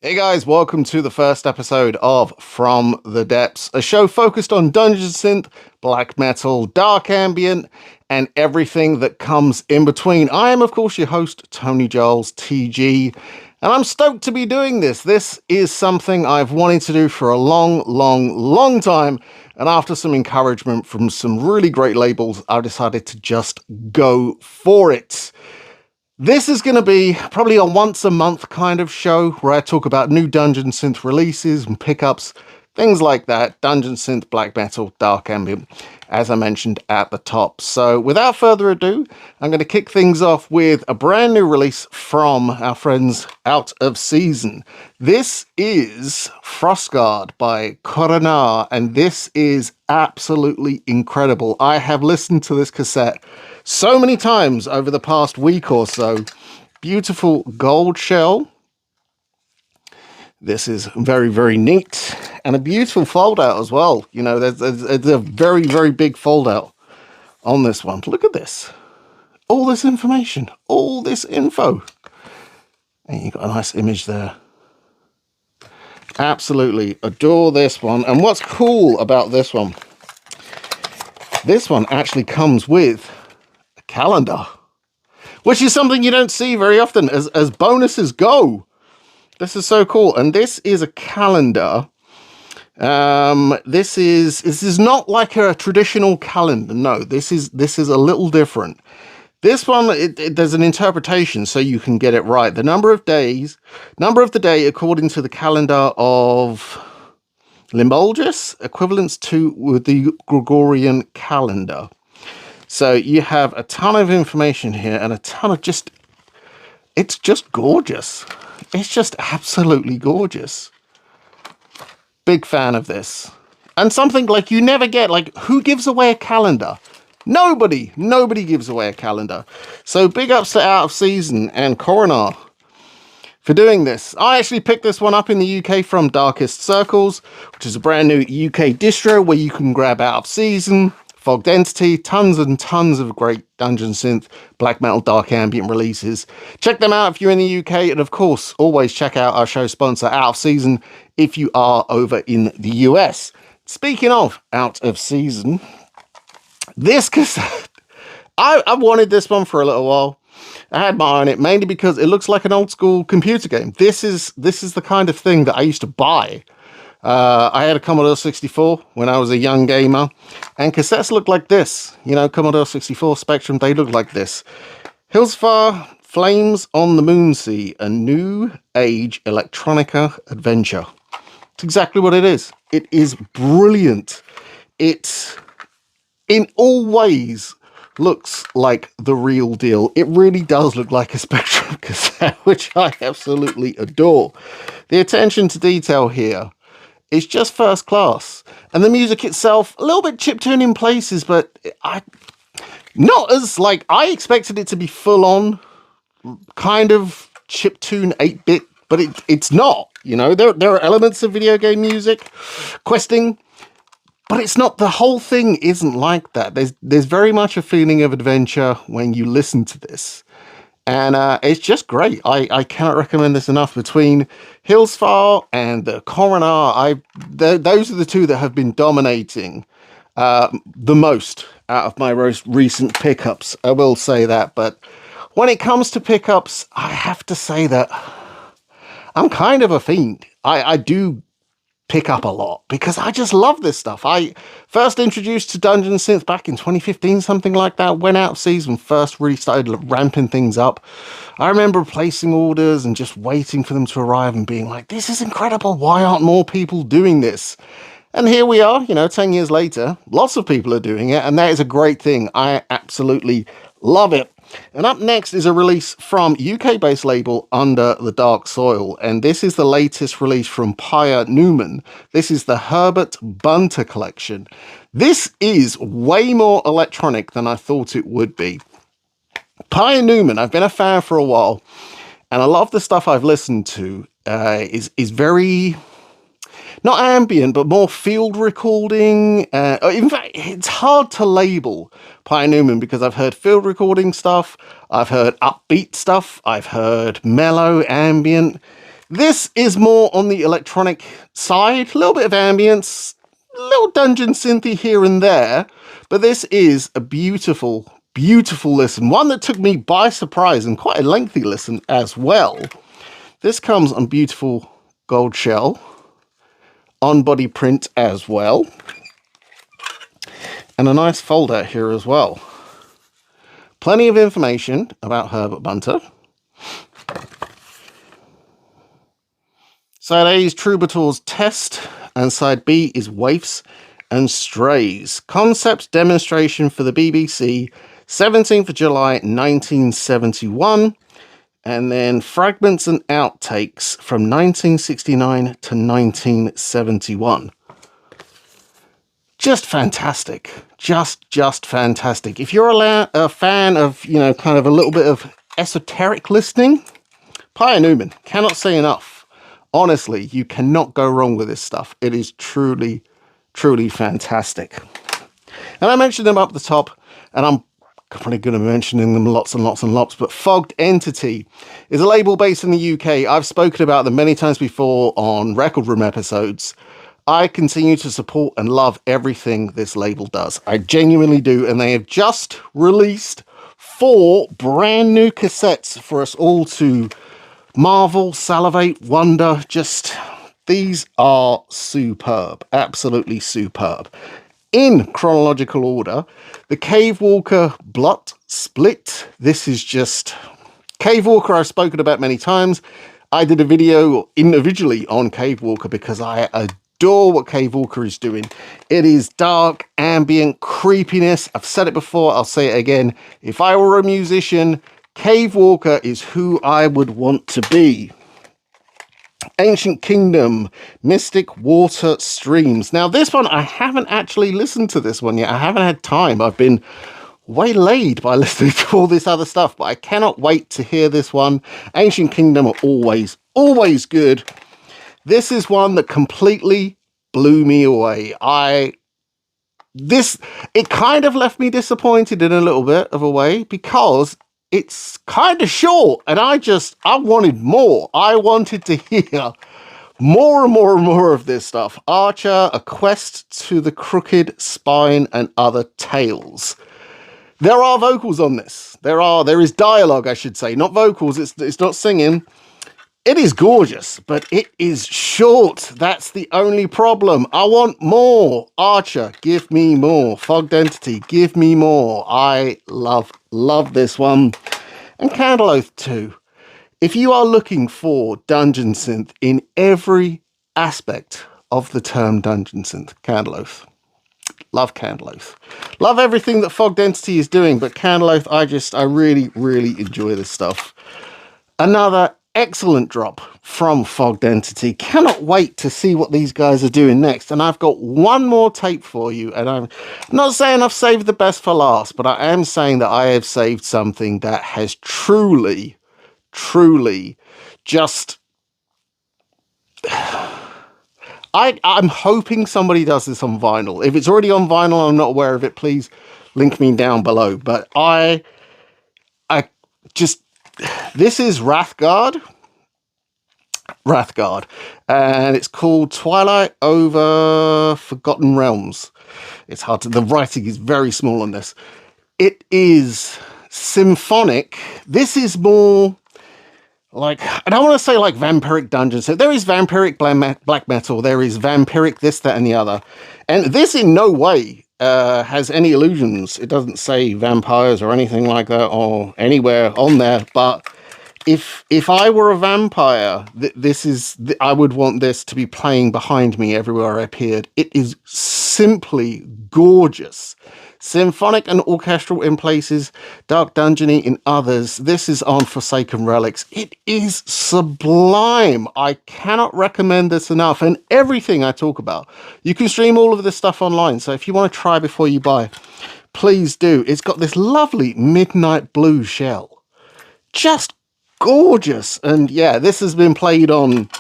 Hey guys, welcome to the first episode of From the Depths, a show focused on Dungeon Synth, black metal, dark ambient, and everything that comes in between. I am, of course, your host, Tony Giles, TG, and I'm stoked to be doing this. This is something I've wanted to do for a long time, and after some encouragement from some really great labels, I've decided to just go for it. This is going to be probably a once a month kind of show where I talk about new Dungeon Synth releases and pickups, things like that. Dungeon Synth, black metal, dark ambient, as I mentioned at the top. So without further ado, I'm going to kick things off with a brand new release from our friends Out of Season. This is Frostguard by Coronar, and this is absolutely incredible. I have listened to this cassette so many times over the past week or so. Beautiful gold shell. This is very neat. And a beautiful fold out as well. You know, there's a very big fold out on this one. Look at this. All this information. All this info. And you've got a nice image there. Absolutely adore this one. And what's cool about this one actually comes with calendar, which is something you don't see very often as bonuses go. This is so cool. And this is a calendar. This is not like a traditional calendar. No, this is a little different. This one, there's an interpretation so you can get it right. The number of the day according to the calendar of Limbolgus, equivalents to the Gregorian calendar. So you have a ton of information here and a ton of it's just gorgeous. It's just absolutely gorgeous. Big fan of this. And something like you never get, like, who gives away a calendar? Nobody gives away a calendar. So big ups to Out of Season and Coronar for doing this. I actually picked this one up in the UK from Darkest Circles, which is a brand new UK distro where you can grab Out of Season, Fogged Entity, tons and tons of great Dungeon Synth, black metal, dark ambient releases. Check them out if you're in the UK, and of course, always check out our show sponsor, Out of Season, if you are over in the US. Speaking of Out of Season, this cassette, I wanted this one for a little while. I had my eye on it mainly because it looks like an old school computer game. This is the kind of thing that I used to buy. I had a Commodore 64 when I was a young gamer, and cassettes looked like this. You know, Commodore 64 Spectrum, they look like this. Hillsfar, Flames on the Moonsea, a new age electronica adventure. It's exactly what it is. It is brilliant. It, in all ways, looks like the real deal. It really does look like a Spectrum cassette, which I absolutely adore. The attention to detail here, it's just first class. And the music itself, a little bit chiptune in places, but not as, like, I expected it to be full on kind of chiptune 8-bit, but it's not. You know, there are elements of video game music, questing, but it's not, the whole thing isn't like that. There's very much a feeling of adventure when you listen to this. And it's just great. I cannot recommend this enough. Between Hillsfar and the Coronar, those are the two that have been dominating the most out of my most recent pickups. I will say that. But when it comes to pickups, I have to say that I'm kind of a fiend. I do pick up a lot because I just love this stuff. I first introduced to Dungeon Synth back in 2015, something like that, when Out of Season first really started ramping things up. I remember placing orders and just waiting for them to arrive and being like, this is incredible, why aren't more people doing this? And here we are, you know, 10 years later, lots of people are doing it, and that is a great thing. I absolutely love it. And up next is a release from UK-based label Under the Dark Soil, and this is the latest release from Pia Newman. This is the Herbert Bunter collection. This is way more electronic than I thought it would be. Pia Newman, I've been a fan for a while, and a lot of the stuff I've listened to is very, not ambient, but more field recording. In fact, it's hard to label Pia Newman because I've heard field recording stuff, I've heard upbeat stuff, I've heard mellow ambient. This is more on the electronic side, a little bit of ambience, a little dungeon synthy here and there, but this is a beautiful, beautiful listen. One that took me by surprise and quite a lengthy listen as well. This comes on beautiful gold shell, on body print as well, and a nice folder here as well. Plenty of information about Herbert Bunter. Side A is Troubadour's Test, and side B is Waifs and Strays. Concept demonstration for the BBC, 17th of July 1971, and then fragments and outtakes from 1969 to 1971. Just fantastic. Just fantastic. If you're a fan of, you know, kind of a little bit of esoteric listening, Pye Newman, cannot say enough. Honestly, you cannot go wrong with this stuff. It is truly, truly fantastic. And I mentioned them up the top, and I'm probably going to be mentioning them lots and lots and lots, but Fogged Entity is a label based in the UK. I've spoken about them many times before on Record Room episodes. I continue to support and love everything this label does. I genuinely do, and they have just released 4 brand new cassettes for us all to marvel, salivate, wonder. Just, these are superb, absolutely superb. In chronological order, the Cave Walker Blot Split. This is just Cave Walker. I've spoken about many times. I did a video individually on Cave Walker because I adore what Cave Walker is doing. It is dark, ambient creepiness. I've said it before, I'll say it again. If I were a musician, Cave Walker is who I would want to be. Ancient Kingdom, Mystic Water Streams. Now this one, I haven't actually listened to this one yet. I haven't had time. I've been waylaid by listening to all this other stuff, but I cannot wait to hear this one. Ancient Kingdom are always good. This is one that completely blew me away. It kind of left me disappointed in a little bit of a way because it's kind of short, and I wanted more. I wanted to hear more and more and more of this stuff. Archer, A Quest to the Crooked Spine and Other Tales. There are vocals on this. There is dialogue, I should say, not vocals. It's not singing. It is gorgeous, but it is short. That's the only problem. I want more. Archer, give me more. Fogged Entity, give me more. I love this one. And Candle Oath too. If you are looking for Dungeon Synth in every aspect of the term Dungeon Synth, Candle Oath. Love Candle Oath. Love everything that Fogged Entity is doing, but Candle Oath, I really, really enjoy this stuff. Another excellent drop from Fogged Entity. Cannot wait to see what these guys are doing next. And I've got one more tape for you. And I'm not saying I've saved the best for last, but I am saying that I have saved something that has truly, truly just... I'm hoping somebody does this on vinyl. If it's already on vinyl, I'm not aware of it, please link me down below. But this is Wrathguard, and it's called Twilight Over Forgotten Realms. It's hard to, the writing is very small on this. It is symphonic. This is more like, I don't want to say like vampiric dungeons. So there is vampiric black metal, there is vampiric this, that, and the other. And this in no way has any illusions. It doesn't say vampires or anything like that or anywhere on there. But if I were a vampire, I would want this to be playing behind me everywhere I appeared. It is simply gorgeous. Symphonic and orchestral in places, dark dungeony in others. This is on Forsaken Relics. It is sublime. I cannot recommend this enough. And everything I talk about, you can stream all of this stuff online. So if you want to try before you buy, please do. It's got this lovely midnight blue shell. Just gorgeous. And yeah, this has been played on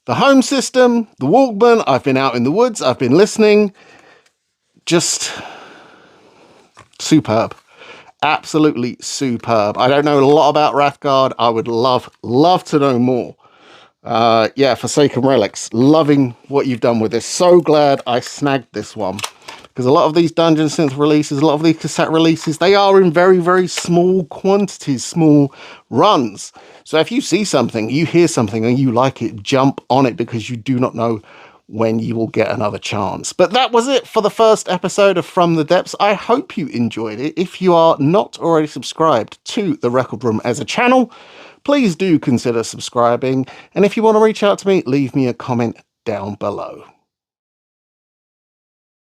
the home system, the Walkman. I've been out in the woods. I've been listening. Just superb. Absolutely superb. I don't know a lot about Wrathguard. I would love to know more. Yeah, Forsaken Relics. Loving what you've done with this. So glad I snagged this one. Because a lot of these Dungeon Synth releases, a lot of these cassette releases, they are in very, very small quantities, small runs. So if you see something, you hear something and you like it, jump on it because you do not know when you will get another chance. But that was it for the first episode of From the Depths. I hope you enjoyed it. If you are not already subscribed to the Record Room as a channel, please do consider subscribing. And if you want to reach out to me, leave me a comment down below.